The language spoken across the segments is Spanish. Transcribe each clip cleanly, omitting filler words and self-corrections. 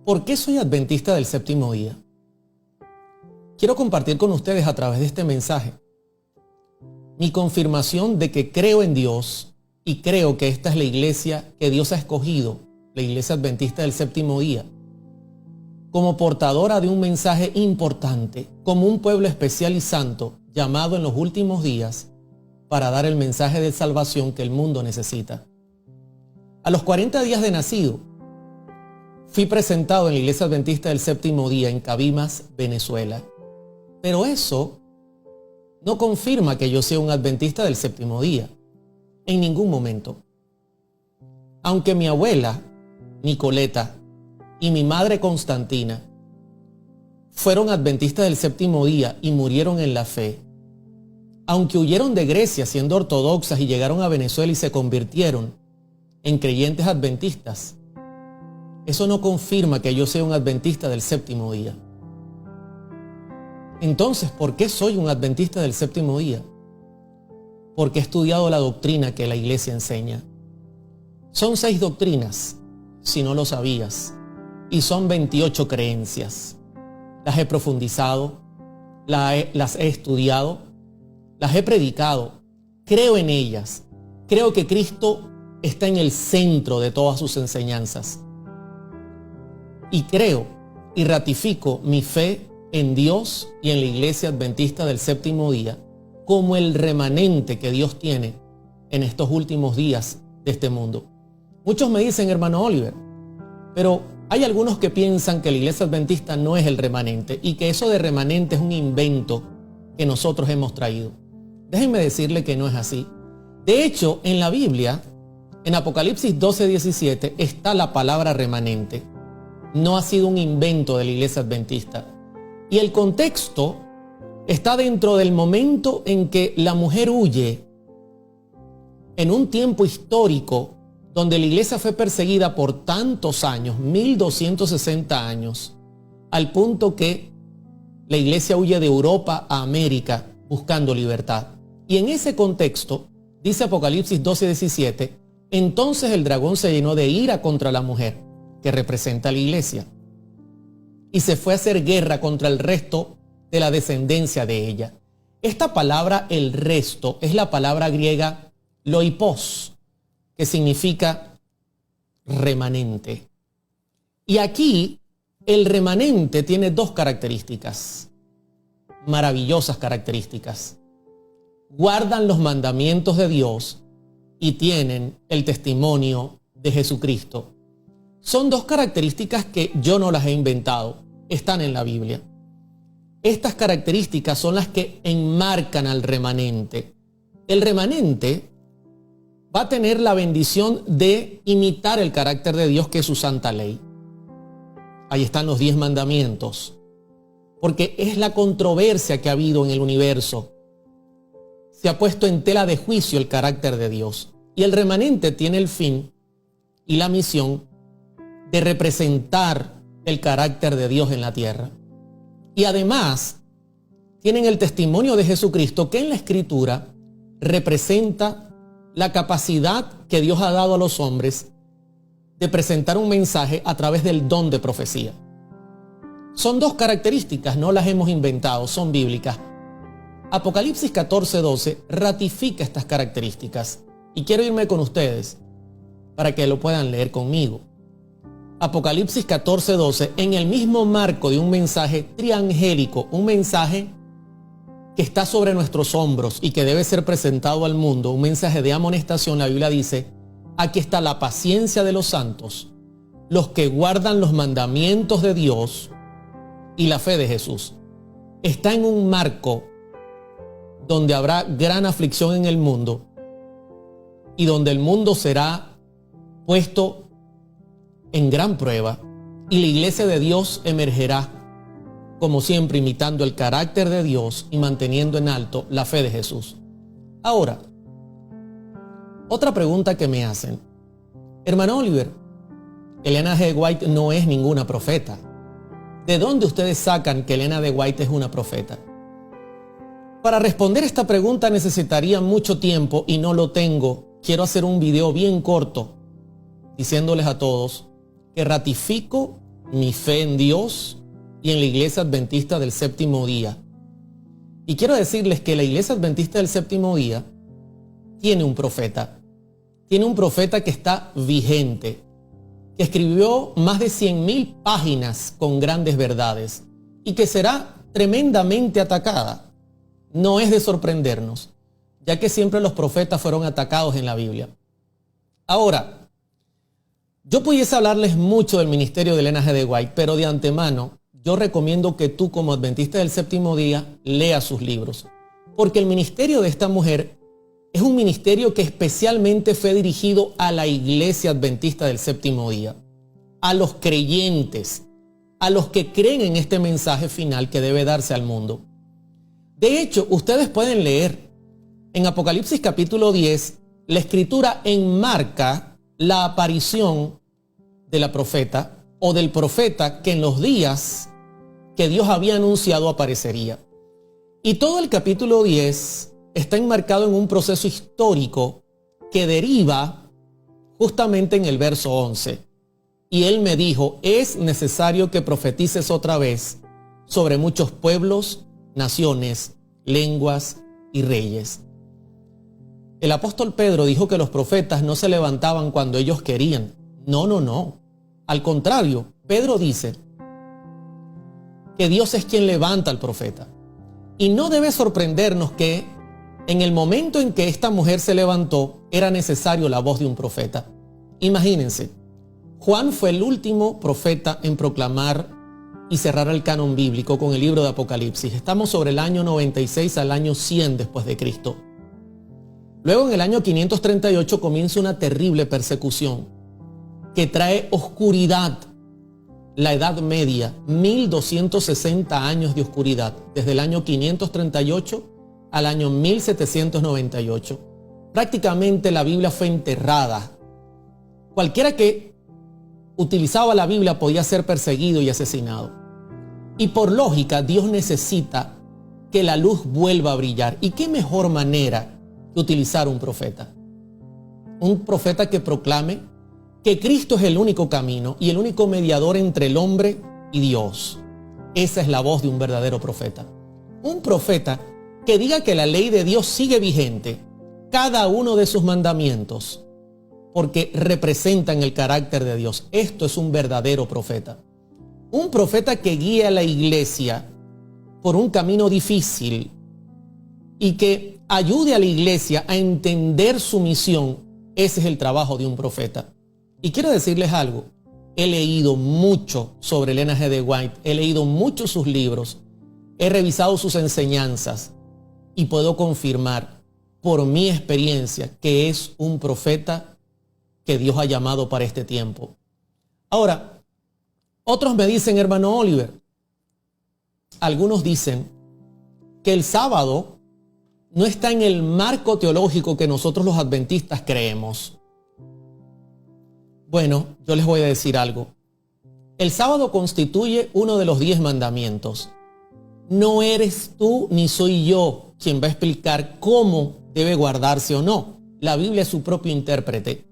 ¿Por qué soy adventista del séptimo día? Quiero compartir con ustedes a través de este mensaje mi confirmación de que creo en Dios y creo que esta es la iglesia que Dios ha escogido, la iglesia adventista del séptimo día, como portadora de un mensaje importante, como un pueblo especial y santo llamado en los últimos días para dar el mensaje de salvación que el mundo necesita. A los 40 días de nacido, fui presentado en la iglesia adventista del séptimo día en Cabimas, Venezuela. Pero eso no confirma que yo sea un adventista del séptimo día, en ningún momento. Aunque mi abuela, Nicoleta, y mi madre Constantina fueron adventistas del séptimo día y murieron en la fe, aunque huyeron de Grecia siendo ortodoxas y llegaron a Venezuela y se convirtieron en creyentes adventistas, eso no confirma que yo sea un adventista del séptimo día. Entonces, ¿por qué soy un adventista del séptimo día? Porque he estudiado la doctrina que la iglesia enseña. Son 6 doctrinas, si no lo sabías, y son 28 creencias. Las he profundizado, las he estudiado, las he predicado, creo en ellas, creo que Cristo está en el centro de todas sus enseñanzas. Y creo y ratifico mi fe en Dios y en la iglesia adventista del séptimo día como el remanente que Dios tiene en estos últimos días de este mundo. Muchos me dicen, hermano Oliver, pero hay algunos que piensan que la iglesia adventista no es el remanente y que eso de remanente es un invento que nosotros hemos traído. Déjenme decirle que no es así. De hecho, en la Biblia, en Apocalipsis 12:17, está la palabra remanente. No ha sido un invento de la iglesia adventista. Y el contexto está dentro del momento en que la mujer huye en un tiempo histórico donde la iglesia fue perseguida por tantos años, 1260 años, al punto que la iglesia huye de Europa a América buscando libertad. Y en ese contexto, dice Apocalipsis 12:17, entonces el dragón se llenó de ira contra la mujer, que representa a la iglesia, y se fue a hacer guerra contra el resto de la descendencia de ella. Esta palabra, el resto, es la palabra griega loipos, que significa remanente. Y aquí el remanente tiene 2 características, maravillosas características. Guardan los mandamientos de Dios y tienen el testimonio de Jesucristo. Son 2 características que yo no las he inventado, están en la Biblia. Estas características son las que enmarcan al remanente. El remanente va a tener la bendición de imitar el carácter de Dios, que es su santa ley. Ahí están los 10 mandamientos, porque es la controversia que ha habido en el universo. Se ha puesto en tela de juicio el carácter de Dios. Y el remanente tiene el fin y la misión de representar el carácter de Dios en la tierra. Y además tienen el testimonio de Jesucristo, que en la Escritura representa la capacidad que Dios ha dado a los hombres de presentar un mensaje a través del don de profecía. Son 2 características, no las hemos inventado, son bíblicas. Apocalipsis 14:12 ratifica estas características y quiero irme con ustedes para que lo puedan leer conmigo. Apocalipsis 14:12, en el mismo marco de un mensaje triangélico, un mensaje que está sobre nuestros hombros y que debe ser presentado al mundo, un mensaje de amonestación, la Biblia dice, aquí está la paciencia de los santos, los que guardan los mandamientos de Dios y la fe de Jesús. Está en un marco donde habrá gran aflicción en el mundo y donde el mundo será puesto en gran prueba y la iglesia de Dios emergerá, como siempre, imitando el carácter de Dios y manteniendo en alto la fe de Jesús. Ahora, otra pregunta que me hacen, hermano Oliver, Elena G. White no es ninguna profeta. ¿De dónde ustedes sacan que Elena G. White es una profeta? Para responder esta pregunta necesitaría mucho tiempo y no lo tengo. Quiero hacer un video bien corto diciéndoles a todos que ratifico mi fe en Dios y en la Iglesia Adventista del Séptimo Día. Y quiero decirles que la Iglesia Adventista del Séptimo Día tiene un profeta. Tiene un profeta que está vigente, que escribió más de 100,000 páginas con grandes verdades y que será tremendamente atacada. No es de sorprendernos, ya que siempre los profetas fueron atacados en la Biblia. Ahora, yo pudiese hablarles mucho del ministerio de Elena G. de White, pero de antemano yo recomiendo que tú, como adventista del Séptimo Día, leas sus libros, porque el ministerio de esta mujer es un ministerio que especialmente fue dirigido a la Iglesia Adventista del Séptimo Día, a los creyentes, a los que creen en este mensaje final que debe darse al mundo. De hecho, ustedes pueden leer en Apocalipsis capítulo 10, la Escritura enmarca la aparición de la profeta o del profeta que en los días que Dios había anunciado aparecería. Y todo el capítulo 10 está enmarcado en un proceso histórico que deriva justamente en el verso 11. Y él me dijo, es necesario que profetices otra vez sobre muchos pueblos, naciones, lenguas y reyes. El apóstol Pedro dijo que los profetas no se levantaban cuando ellos querían. No. Al contrario, Pedro dice que Dios es quien levanta al profeta. Y no debe sorprendernos que en el momento en que esta mujer se levantó, era necesario la voz de un profeta. Imagínense, Juan fue el último profeta en proclamar y cerrar el canon bíblico con el libro de Apocalipsis. Estamos sobre el año 96 al año 100 después de Cristo. Luego, en el año 538 comienza una terrible persecución que trae oscuridad. La Edad Media, 1260 años de oscuridad, desde el año 538 al año 1798. Prácticamente la Biblia fue enterrada. Cualquiera que utilizaba la Biblia podía ser perseguido y asesinado. Y por lógica, Dios necesita que la luz vuelva a brillar. ¿Y qué mejor manera que utilizar un profeta? Un profeta que proclame que Cristo es el único camino y el único mediador entre el hombre y Dios. Esa es la voz de un verdadero profeta. Un profeta que diga que la ley de Dios sigue vigente, cada uno de sus mandamientos, porque representan el carácter de Dios. Esto es un verdadero profeta. Un profeta que guíe a la iglesia por un camino difícil y que ayude a la iglesia a entender su misión. Ese es el trabajo de un profeta. Y quiero decirles algo. He leído mucho sobre Elena G. de White. He leído mucho sus libros. He revisado sus enseñanzas. Y puedo confirmar por mi experiencia que es un profeta que Dios ha llamado para este tiempo. Ahora, otros me dicen, hermano Oliver, algunos dicen que el sábado no está en el marco teológico que nosotros los adventistas creemos. Bueno, yo les voy a decir algo. El sábado constituye uno de los 10 mandamientos. No eres tú ni soy yo quien va a explicar cómo debe guardarse o no. La Biblia es su propio intérprete.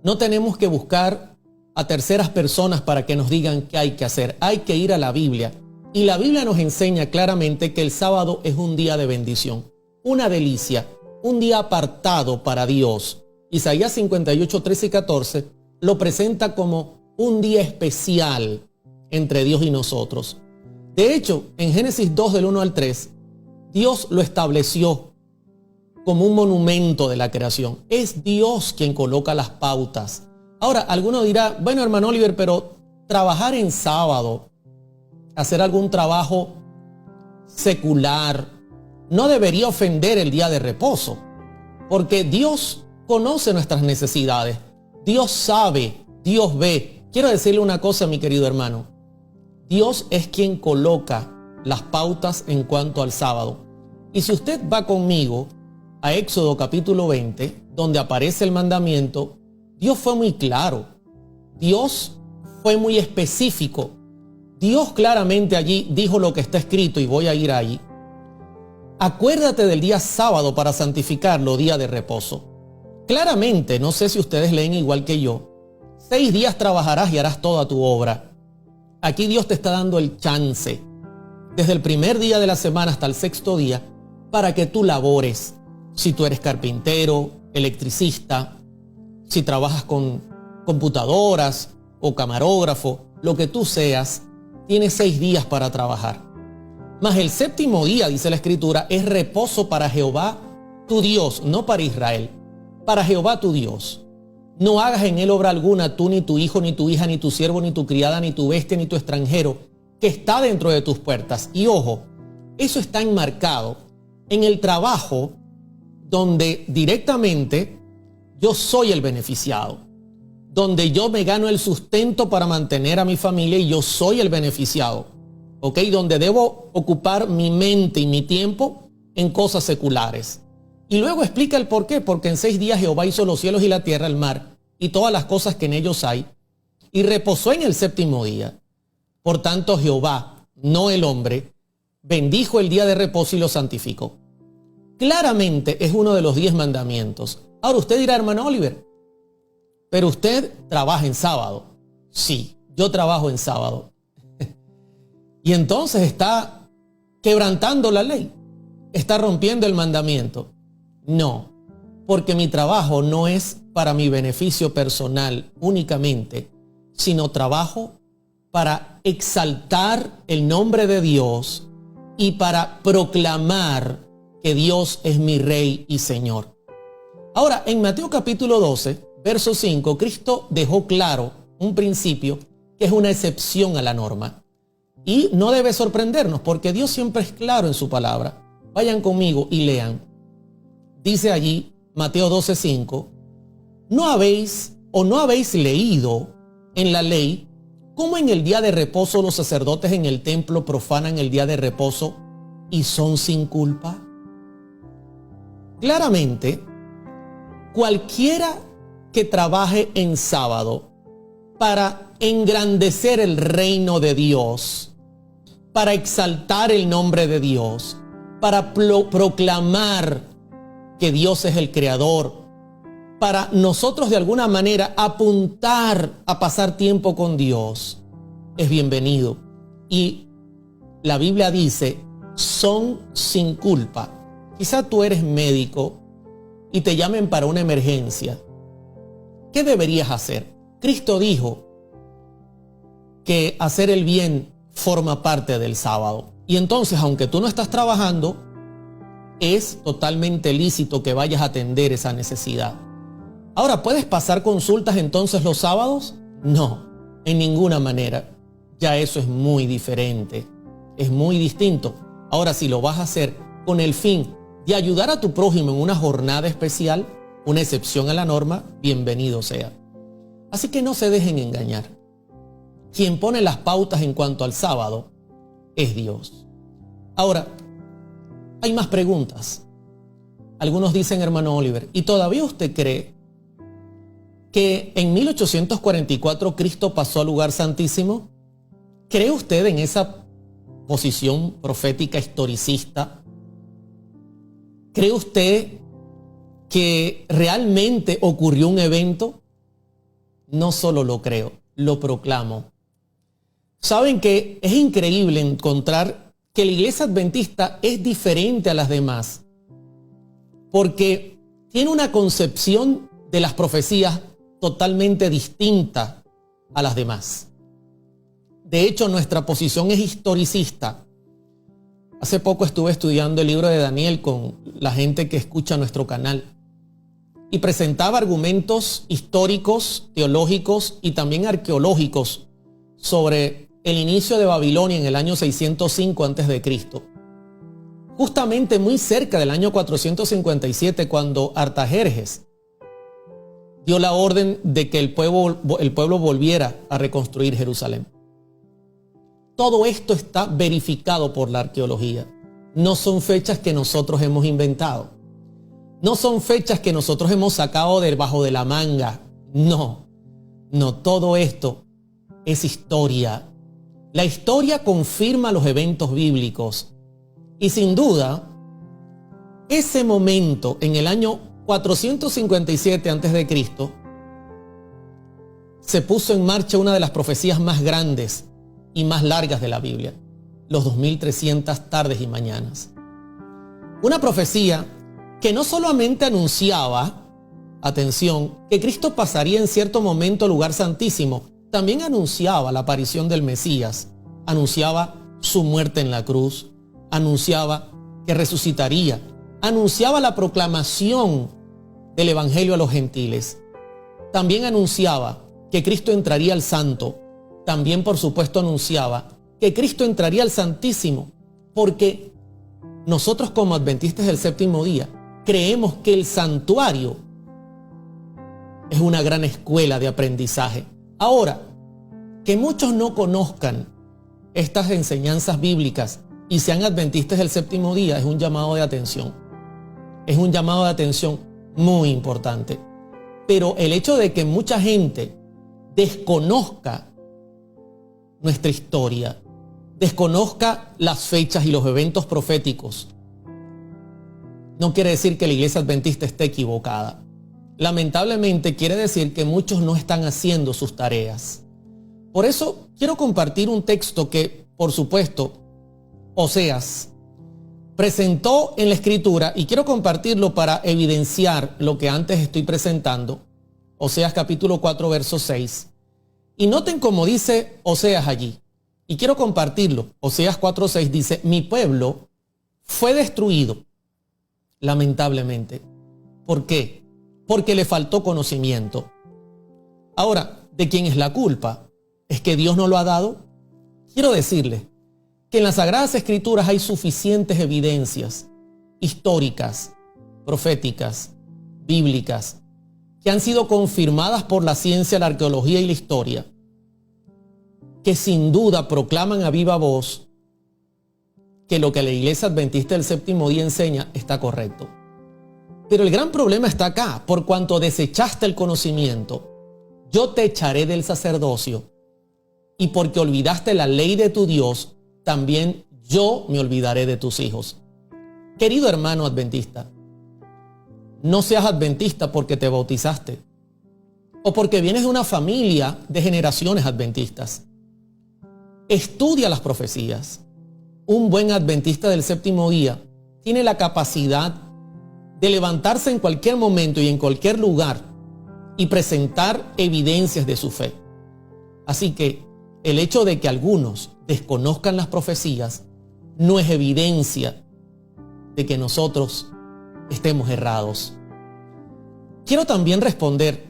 No tenemos que buscar a terceras personas para que nos digan qué hay que hacer. Hay que ir a la Biblia. Y la Biblia nos enseña claramente que el sábado es un día de bendición, una delicia, un día apartado para Dios. Isaías 58, 13 y 14 lo presenta como un día especial entre Dios y nosotros. De hecho, en Génesis 2 del 1 al 3, Dios lo estableció como un monumento de la creación. Es Dios quien coloca las pautas. Ahora, alguno dirá, bueno, hermano Oliver, pero trabajar en sábado, hacer algún trabajo secular, no debería ofender el día de reposo, porque Dios conoce nuestras necesidades. Dios sabe, Dios ve. Quiero decirle una cosa, mi querido hermano. Dios es quien coloca las pautas en cuanto al sábado. Y si usted va conmigo a Éxodo capítulo 20, donde aparece el mandamiento, Dios fue muy claro. Dios fue muy específico. Dios claramente allí dijo lo que está escrito, y voy a ir ahí. Acuérdate del día sábado para santificarlo, día de reposo. Claramente, no sé si ustedes leen igual que yo, 6 días trabajarás y harás toda tu obra. Aquí Dios te está dando el chance, desde el primer día de la semana hasta el 6º día, para que tú labores. Si tú eres carpintero, electricista, si trabajas con computadoras o camarógrafo, lo que tú seas, tienes 6 días para trabajar. Mas el 7º día, dice la Escritura, es reposo para Jehová tu Dios, no para Israel, para Jehová tu Dios. No hagas en él obra alguna, tú, ni tu hijo, ni tu hija, ni tu siervo, ni tu criada, ni tu bestia, ni tu extranjero, que está dentro de tus puertas. Y ojo, eso está enmarcado en el trabajo donde directamente yo soy el beneficiado, donde yo me gano el sustento para mantener a mi familia y yo soy el beneficiado, ¿ok? Donde debo ocupar mi mente y mi tiempo en cosas seculares. Y luego explica el por qué, porque en 6 días Jehová hizo los cielos y la tierra, el mar y todas las cosas que en ellos hay, y reposó en el 7º día. Por tanto, Jehová, no el hombre, bendijo el día de reposo y lo santificó. Claramente es uno de los 10 mandamientos. Ahora usted dirá, hermano Oliver, pero usted trabaja en sábado. Sí, yo trabajo en sábado. Y entonces está quebrantando la ley, está rompiendo el mandamiento. No, porque mi trabajo no es para mi beneficio personal únicamente, sino trabajo para exaltar el nombre de Dios y para proclamar que Dios es mi Rey y Señor. Ahora, en Mateo capítulo 12, verso 5, Cristo dejó claro un principio que es una excepción a la norma. Y no debe sorprendernos porque Dios siempre es claro en su palabra. Vayan conmigo y lean. Dice allí, Mateo 12:5, ¿no habéis leído en la ley cómo en el día de reposo los sacerdotes en el templo profanan el día de reposo y son sin culpa? Claramente, cualquiera que trabaje en sábado para engrandecer el reino de Dios, para exaltar el nombre de Dios, para proclamar que Dios es el creador, para nosotros de alguna manera apuntar a pasar tiempo con Dios, es bienvenido. Y la Biblia dice, son sin culpa. Quizá tú eres médico y te llamen para una emergencia. ¿Qué deberías hacer? Cristo dijo que hacer el bien forma parte del sábado. Y entonces, aunque tú no estás trabajando, es totalmente lícito que vayas a atender esa necesidad. Ahora, ¿puedes pasar consultas entonces los sábados? No, en ninguna manera. Ya eso es muy diferente, es muy distinto. Ahora, si lo vas a hacer con el fin de ayudar a tu prójimo en una jornada especial, una excepción a la norma, bienvenido sea. Así que no se dejen engañar. Quien pone las pautas en cuanto al sábado es Dios. Ahora, hay más preguntas. Algunos dicen, hermano Oliver, ¿y todavía usted cree que en 1844 Cristo pasó al lugar santísimo? ¿Cree usted en esa posición profética historicista? ¿Cree usted que realmente ocurrió un evento? No solo lo creo, lo proclamo. Saben que es increíble encontrar que la iglesia adventista es diferente a las demás, porque tiene una concepción de las profecías totalmente distinta a las demás. De hecho, nuestra posición es historicista. Hace poco estuve estudiando el libro de Daniel con la gente que escucha nuestro canal y presentaba argumentos históricos, teológicos y también arqueológicos sobre el inicio de Babilonia en el año 605 a.C., justamente muy cerca del año 457, cuando Artajerjes dio la orden de que el pueblo volviera a reconstruir Jerusalén. Todo esto está verificado por la arqueología. No son fechas que nosotros hemos inventado. No son fechas que nosotros hemos sacado debajo de la manga. No, todo esto es historia. La historia confirma los eventos bíblicos y sin duda ese momento en el año 457 a.C. se puso en marcha una de las profecías más grandes y más largas de la Biblia, los 2300 tardes y mañanas. Una profecía que no solamente anunciaba, atención, que Cristo pasaría en cierto momento al lugar santísimo, también anunciaba la aparición del Mesías, anunciaba su muerte en la cruz, anunciaba que resucitaría, anunciaba la proclamación del Evangelio a los gentiles, también anunciaba que Cristo entraría al Santo, también por supuesto anunciaba que Cristo entraría al Santísimo, porque nosotros como adventistas del séptimo día creemos que el santuario es una gran escuela de aprendizaje. Ahora, que muchos no conozcan estas enseñanzas bíblicas y sean adventistas del séptimo día es un llamado de atención. Es un llamado de atención muy importante. Pero el hecho de que mucha gente desconozca nuestra historia, desconozca las fechas y los eventos proféticos, no quiere decir que la iglesia adventista esté equivocada. Lamentablemente quiere decir que muchos no están haciendo sus tareas. Por eso quiero compartir un texto que, por supuesto, Oseas presentó en la Escritura y quiero compartirlo para evidenciar lo que antes estoy presentando. Oseas capítulo 4, verso 6. Y noten cómo dice Oseas allí. Y quiero compartirlo. Oseas 4, 6 dice: mi pueblo fue destruido, lamentablemente. ¿Por qué? Porque le faltó conocimiento. Ahora, ¿de quién es la culpa? ¿Es que Dios no lo ha dado? Quiero decirles que en las Sagradas Escrituras hay suficientes evidencias históricas, proféticas, bíblicas, que han sido confirmadas por la ciencia, la arqueología y la historia, que sin duda proclaman a viva voz que lo que la Iglesia Adventista del Séptimo Día enseña está correcto. Pero el gran problema está acá: por cuanto desechaste el conocimiento, yo te echaré del sacerdocio, y porque olvidaste la ley de tu Dios, también yo me olvidaré de tus hijos. Querido hermano adventista, no seas adventista porque te bautizaste o porque vienes de una familia de generaciones adventistas. Estudia las profecías. Un buen adventista del séptimo día tiene la capacidad de levantarse en cualquier momento y en cualquier lugar y presentar evidencias de su fe. Así que el hecho de que algunos desconozcan las profecías no es evidencia de que nosotros estemos errados. Quiero también responder: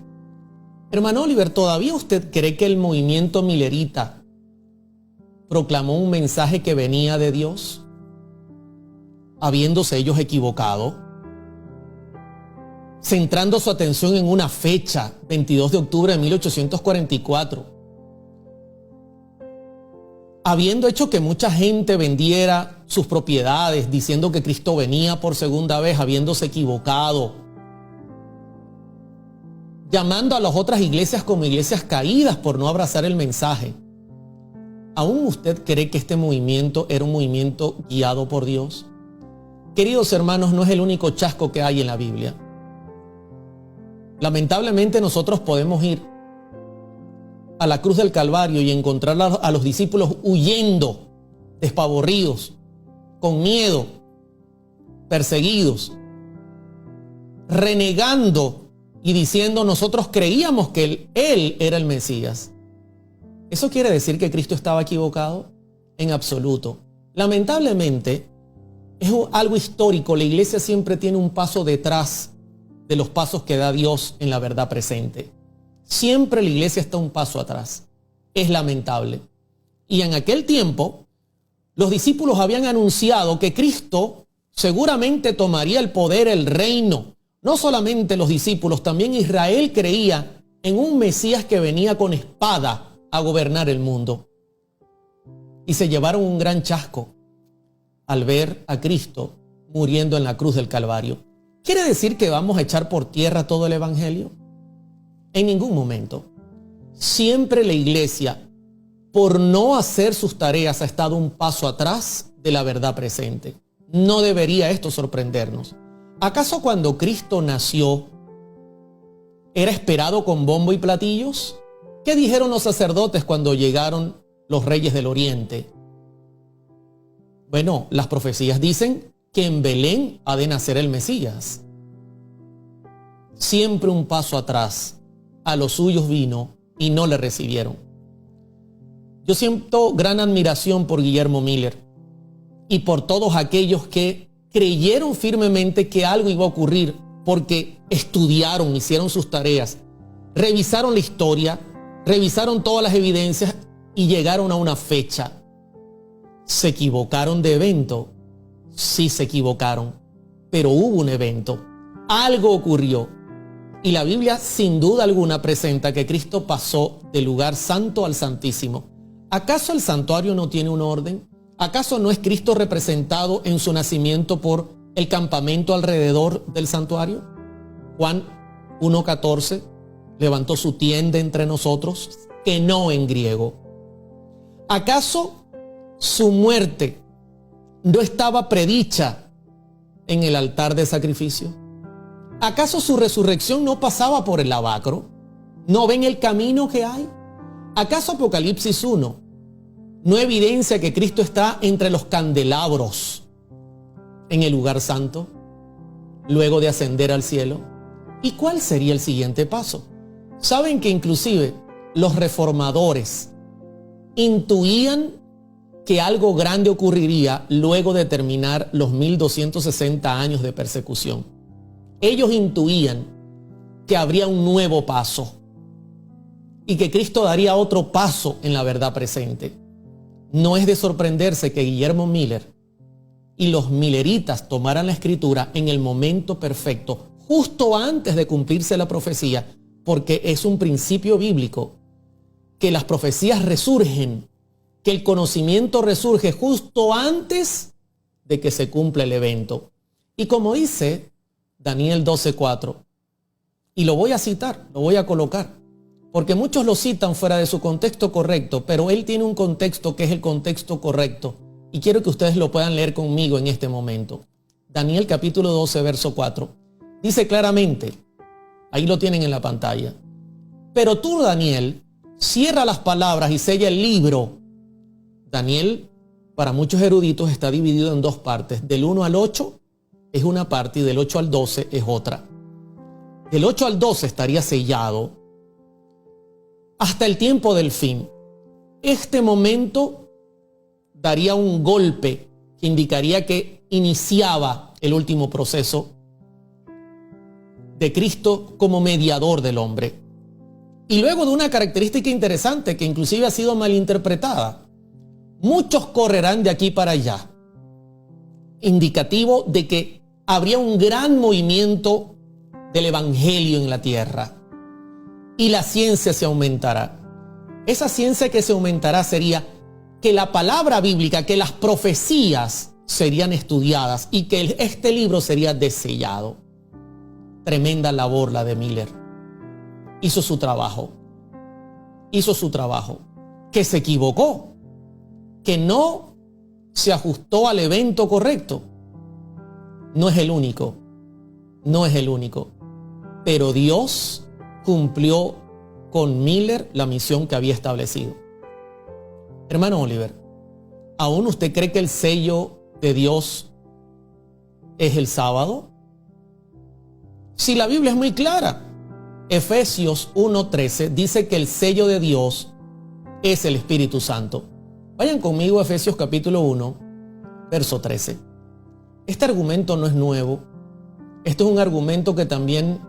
hermano Oliver, ¿todavía usted cree que el movimiento millerita proclamó un mensaje que venía de Dios, habiéndose ellos equivocado, centrando su atención en una fecha, 22 de octubre de 1844, habiendo hecho que mucha gente vendiera sus propiedades, diciendo que Cristo venía por segunda vez, habiéndose equivocado, llamando a las otras iglesias como iglesias caídas por no abrazar el mensaje? ¿Aún usted cree que este movimiento era un movimiento guiado por Dios? Queridos hermanos, no es el único chasco que hay en la Biblia. Lamentablemente nosotros podemos ir a la cruz del Calvario y encontrar a los discípulos huyendo, despavorridos, con miedo, perseguidos, renegando y diciendo: nosotros creíamos que Él era el Mesías. ¿Eso quiere decir que Cristo estaba equivocado? En absoluto. Lamentablemente, es algo histórico. La iglesia siempre tiene un paso detrás de los pasos que da Dios en la verdad presente. Siempre la iglesia está un paso atrás. Es lamentable. Y en aquel tiempo, los discípulos habían anunciado que Cristo seguramente tomaría el poder, el reino. No solamente los discípulos, también Israel creía en un Mesías que venía con espada a gobernar el mundo. Y se llevaron un gran chasco al ver a Cristo muriendo en la cruz del Calvario. ¿Quiere decir que vamos a echar por tierra todo el evangelio? En ningún momento. Siempre la iglesia, por no hacer sus tareas, ha estado un paso atrás de la verdad presente. No debería esto sorprendernos. ¿Acaso cuando Cristo nació era esperado con bombo y platillos? ¿Qué dijeron los sacerdotes cuando llegaron los reyes del oriente? Bueno, las profecías dicen que en Belén ha de nacer el Mesías. Siempre un paso atrás. A los suyos vino y no le recibieron. Yo siento gran admiración por Guillermo Miller y por todos aquellos que creyeron firmemente que algo iba a ocurrir porque estudiaron, hicieron sus tareas, revisaron la historia, revisaron todas las evidencias y llegaron a una fecha. ¿Se equivocaron de evento? Sí, se equivocaron, pero hubo un evento. Algo ocurrió. Y la Biblia sin duda alguna presenta que Cristo pasó del lugar santo al santísimo. ¿Acaso el santuario no tiene un orden? ¿Acaso no es Cristo representado en su nacimiento por el campamento alrededor del santuario? Juan 1:14 levantó su tienda entre nosotros, que no en griego. ¿Acaso su muerte no estaba predicha en el altar de sacrificio? ¿Acaso su resurrección no pasaba por el lavacro? ¿No ven el camino que hay? ¿Acaso Apocalipsis 1 no evidencia que Cristo está entre los candelabros en el lugar santo, luego de ascender al cielo? ¿Y cuál sería el siguiente paso? Saben que inclusive los reformadores intuían que algo grande ocurriría luego de terminar los 1260 años de persecución. Ellos intuían que habría un nuevo paso y que Cristo daría otro paso en la verdad presente. No es de sorprenderse que Guillermo Miller y los milleritas tomaran la escritura en el momento perfecto, justo antes de cumplirse la profecía, porque es un principio bíblico que las profecías resurgen, que el conocimiento resurge justo antes de que se cumpla el evento. Y como dice Daniel 12:4, y lo voy a citar, lo voy a colocar, porque muchos lo citan fuera de su contexto correcto, pero él tiene un contexto que es el contexto correcto, y quiero que ustedes lo puedan leer conmigo en este momento. Daniel capítulo 12, verso 4, dice claramente, ahí lo tienen en la pantalla, pero tú, Daniel, cierra las palabras y sella el libro. Daniel, para muchos eruditos, está dividido en dos partes, del 1 al 8, es una parte y del 8 al 12 es otra. Del 8 al 12 estaría sellado hasta el tiempo del fin. Este momento daría un golpe que indicaría que iniciaba el último proceso de Cristo como mediador del hombre. Y luego de una característica interesante que inclusive ha sido malinterpretada. Muchos correrán de aquí para allá, indicativo de que habría un gran movimiento del evangelio en la tierra y la ciencia se aumentará. Esa ciencia que se aumentará sería que la palabra bíblica, que las profecías serían estudiadas y que este libro sería desellado. Tremenda labor la de Miller. Hizo su trabajo, que se equivocó, que no se ajustó al evento correcto. No es el único, pero Dios cumplió con Miller la misión que había establecido. Hermano Oliver, ¿aún usted cree que el sello de Dios es el sábado? Si la Biblia es muy clara, Efesios 1:13 dice que el sello de Dios es el Espíritu Santo. Vayan conmigo a Efesios capítulo 1, verso 13. Este argumento no es nuevo. Esto es un argumento que también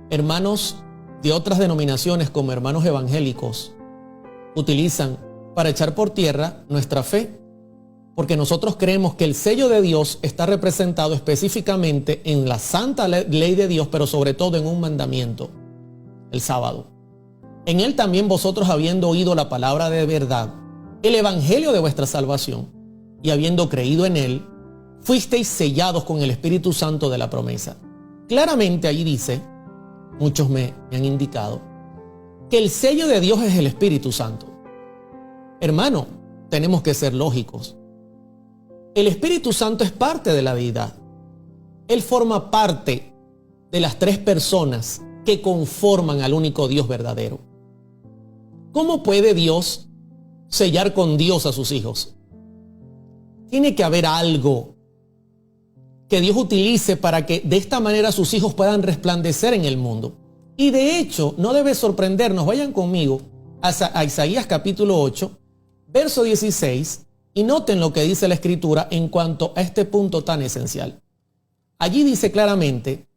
hermanos de otras denominaciones como hermanos evangélicos utilizan para echar por tierra nuestra fe. Porque nosotros creemos que el sello de Dios está representado específicamente en la santa ley de Dios, pero sobre todo en un mandamiento, el sábado. En él también vosotros, habiendo oído la palabra de verdad, el evangelio de vuestra salvación, y habiendo creído en él, fuisteis sellados con el Espíritu Santo de la promesa. Claramente ahí dice, muchos me han indicado, que el sello de Dios es el Espíritu Santo. Hermano, tenemos que ser lógicos. El Espíritu Santo es parte de la deidad. Él forma parte de las tres personas que conforman al único Dios verdadero. ¿Cómo puede Dios sellar con Dios a sus hijos? Tiene que haber algo que Dios utilice para que de esta manera sus hijos puedan resplandecer en el mundo. Y de hecho, no debe sorprendernos, vayan conmigo a Isaías capítulo 8, verso 16, y noten lo que dice la Escritura en cuanto a este punto tan esencial. Allí dice claramente: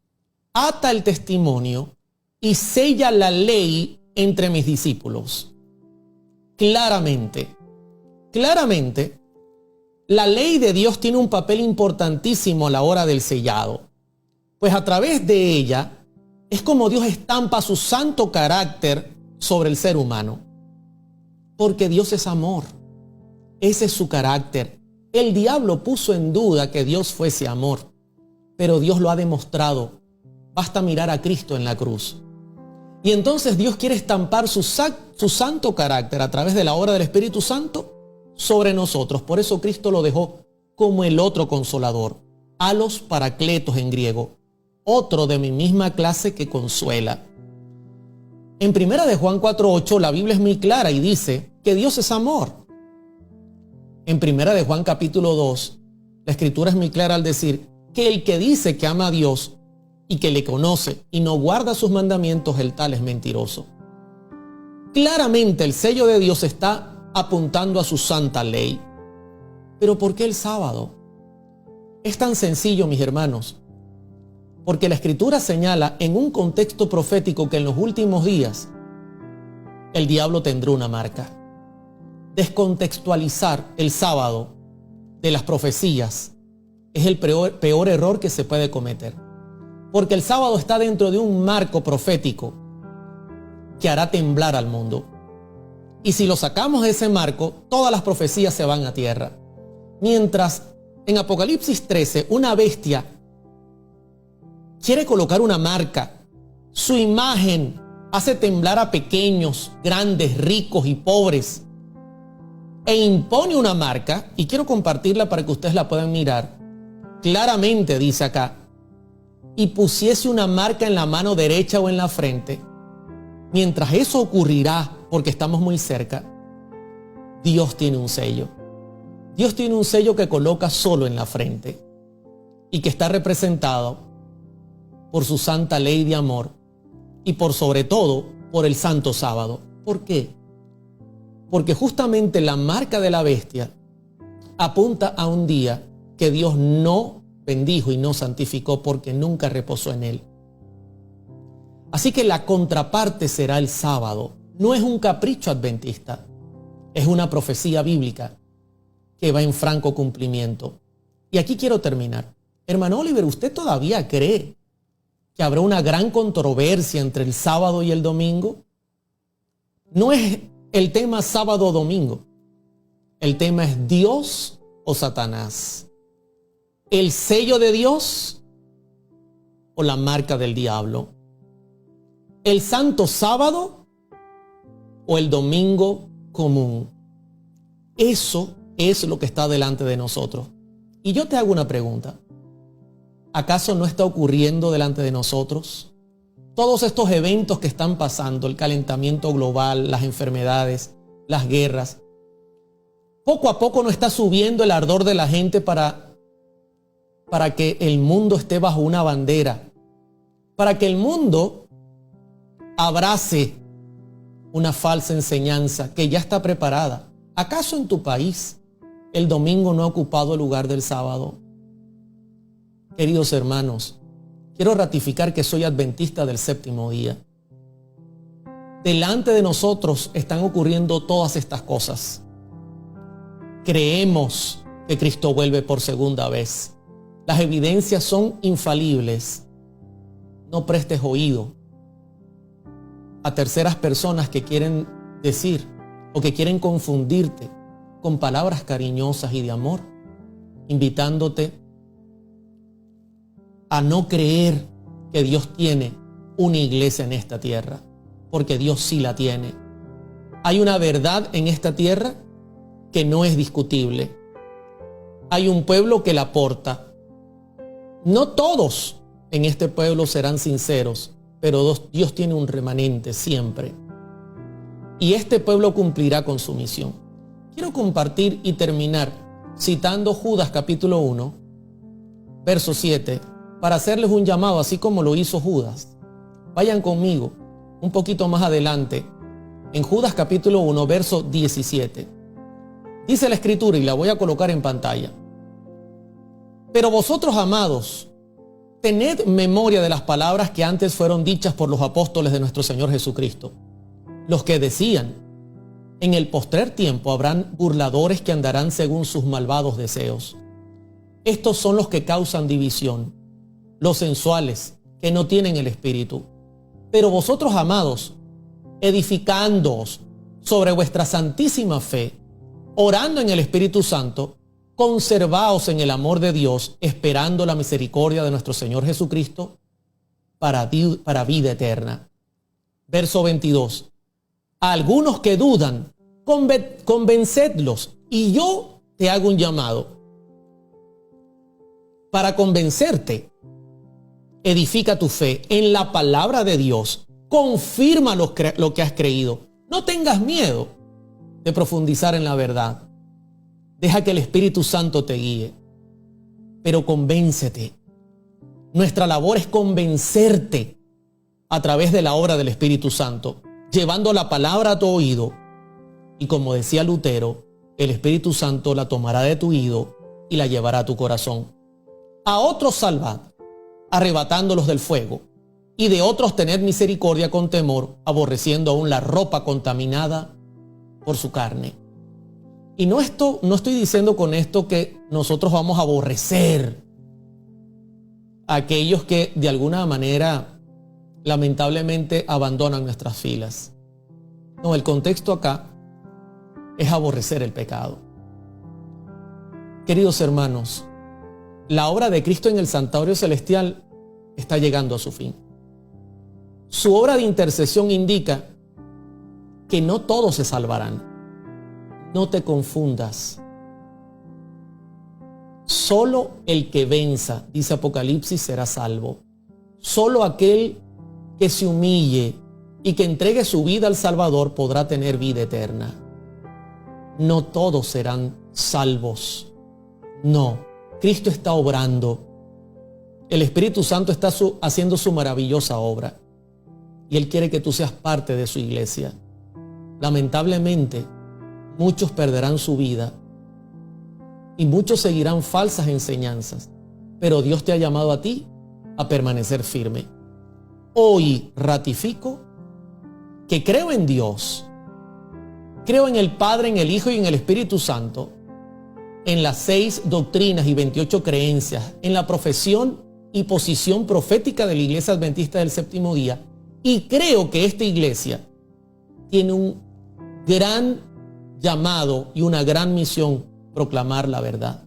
ata el testimonio y sella la ley entre mis discípulos. Claramente, la ley de Dios tiene un papel importantísimo a la hora del sellado, pues a través de ella es como Dios estampa su santo carácter sobre el ser humano. Porque Dios es amor. Ese es su carácter. El diablo puso en duda que Dios fuese amor, pero Dios lo ha demostrado. Basta mirar a Cristo en la cruz. Y entonces Dios quiere estampar su santo carácter a través de la obra del Espíritu Santo sobre nosotros. Por eso Cristo lo dejó como el otro consolador, alos paracletos en griego, otro de mi misma clase que consuela. En 1 de Juan 4:8 la Biblia es muy clara y dice que Dios es amor. En 1 de Juan capítulo 2 la Escritura es muy clara al decir que el que dice que ama a Dios y que le conoce y no guarda sus mandamientos, el tal es mentiroso. Claramente el sello de Dios está apuntando a su santa ley. ¿Pero por qué el sábado? Es tan sencillo, mis hermanos, porque la Escritura señala en un contexto profético que en los últimos días el diablo tendrá una marca. Descontextualizar el sábado de las profecías es el peor error que se puede cometer. Porque el sábado está dentro de un marco profético que hará temblar al mundo. Y si lo sacamos de ese marco, todas las profecías se van a tierra. Mientras en Apocalipsis 13, una bestia quiere colocar una marca. Su imagen hace temblar a pequeños, grandes, ricos y pobres. E impone una marca, y quiero compartirla para que ustedes la puedan mirar. Claramente dice acá: y pusiese una marca en la mano derecha o en la frente. Mientras eso ocurrirá, porque estamos muy cerca, Dios tiene un sello. Dios tiene un sello que coloca solo en la frente y que está representado por su santa ley de amor y por sobre todo por el santo sábado. ¿Por qué? Porque justamente la marca de la bestia apunta a un día que Dios no bendijo y no santificó porque nunca reposó en él. Así que la contraparte será el sábado. No es un capricho adventista, es una profecía bíblica que va en franco cumplimiento. Y aquí quiero terminar. Hermano Oliver, ¿usted todavía cree que habrá una gran controversia entre el sábado y el domingo? No es el tema sábado o domingo. El tema es Dios o Satanás. ¿El sello de Dios o la marca del diablo? ¿El santo sábado o el domingo común? Eso es lo que está delante de nosotros. Y yo te hago una pregunta. ¿Acaso no está ocurriendo delante de nosotros todos estos eventos que están pasando, el calentamiento global, las enfermedades, las guerras? Poco a poco no está subiendo el ardor de la gente para que el mundo esté bajo una bandera, para que el mundo abrace una falsa enseñanza que ya está preparada. ¿Acaso en tu país el domingo no ha ocupado el lugar del sábado? Queridos hermanos, quiero ratificar que soy adventista del séptimo día. Delante de nosotros están ocurriendo todas estas cosas. Creemos que Cristo vuelve por segunda vez. Las evidencias son infalibles. No prestes oído a terceras personas que quieren decir o que quieren confundirte con palabras cariñosas y de amor, invitándote a no creer que Dios tiene una iglesia en esta tierra, porque Dios sí la tiene. Hay una verdad en esta tierra que no es discutible. Hay un pueblo que la porta. No todos en este pueblo serán sinceros, pero Dios tiene un remanente siempre. y este pueblo cumplirá con su misión. Quiero compartir y terminar citando Judas capítulo 1, verso 7, para hacerles un llamado, así como lo hizo Judas. Vayan conmigo un poquito más adelante, en Judas capítulo 1, verso 17. Dice la Escritura, y la voy a colocar en pantalla: pero vosotros, amados, tened memoria de las palabras que antes fueron dichas por los apóstoles de nuestro Señor Jesucristo, los que decían: en el postrer tiempo habrán burladores que andarán según sus malvados deseos. Estos son los que causan división, los sensuales, que no tienen el Espíritu. Pero vosotros, amados, edificándoos sobre vuestra santísima fe, orando en el Espíritu Santo, conservaos en el amor de Dios, esperando la misericordia de nuestro Señor Jesucristo para vida eterna. Verso 22. A algunos que dudan, convencedlos, y yo te hago un llamado. Para convencerte, edifica tu fe en la palabra de Dios, confirma lo que has creído. No tengas miedo de profundizar en la verdad. Deja que el Espíritu Santo te guíe, pero convéncete. Nuestra labor es convencerte a través de la obra del Espíritu Santo, llevando la palabra a tu oído, y como decía Lutero, el Espíritu Santo la tomará de tu oído y la llevará a tu corazón. A otros salvad, arrebatándolos del fuego, y de otros tened misericordia con temor, aborreciendo aún la ropa contaminada por su carne. Y no estoy diciendo con esto que nosotros vamos a aborrecer a aquellos que de alguna manera lamentablemente abandonan nuestras filas. No, el contexto acá es aborrecer el pecado. Queridos hermanos, la obra de Cristo en el Santuario Celestial está llegando a su fin. Su obra de intercesión indica que no todos se salvarán. No te confundas. Solo el que venza, dice Apocalipsis, será salvo. Solo aquel que se humille y que entregue su vida al Salvador podrá tener vida eterna. No todos serán salvos. No, Cristo está obrando. El Espíritu Santo está haciendo su maravillosa obra. Y Él quiere que tú seas parte de su iglesia. Lamentablemente, muchos perderán su vida y muchos seguirán falsas enseñanzas, pero Dios te ha llamado a ti a permanecer firme. Hoy ratifico que creo en Dios, creo en el Padre, en el Hijo y en el Espíritu Santo, en las 6 doctrinas y 28 creencias, en la profesión y posición profética de la Iglesia Adventista del Séptimo Día, y creo que esta iglesia tiene un gran llamado y una gran misión: proclamar la verdad.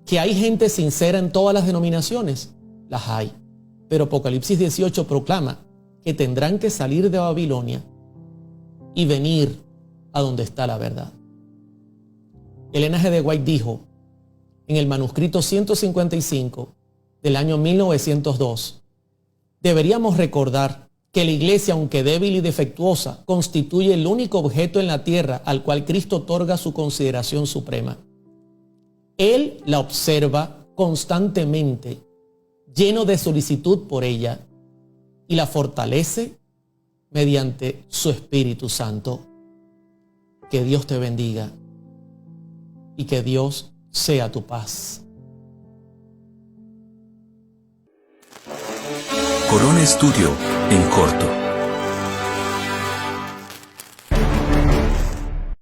Que hay gente sincera en todas las denominaciones, las hay, pero Apocalipsis 18 proclama que tendrán que salir de Babilonia y venir a donde está la verdad. Elena G. de White dijo en el manuscrito 155 del año 1902: deberíamos recordar que la iglesia, aunque débil y defectuosa, constituye el único objeto en la tierra al cual Cristo otorga su consideración suprema. Él la observa constantemente, lleno de solicitud por ella, y la fortalece mediante su Espíritu Santo. Que Dios te bendiga y que Dios sea tu paz. Corona Studio, en corto.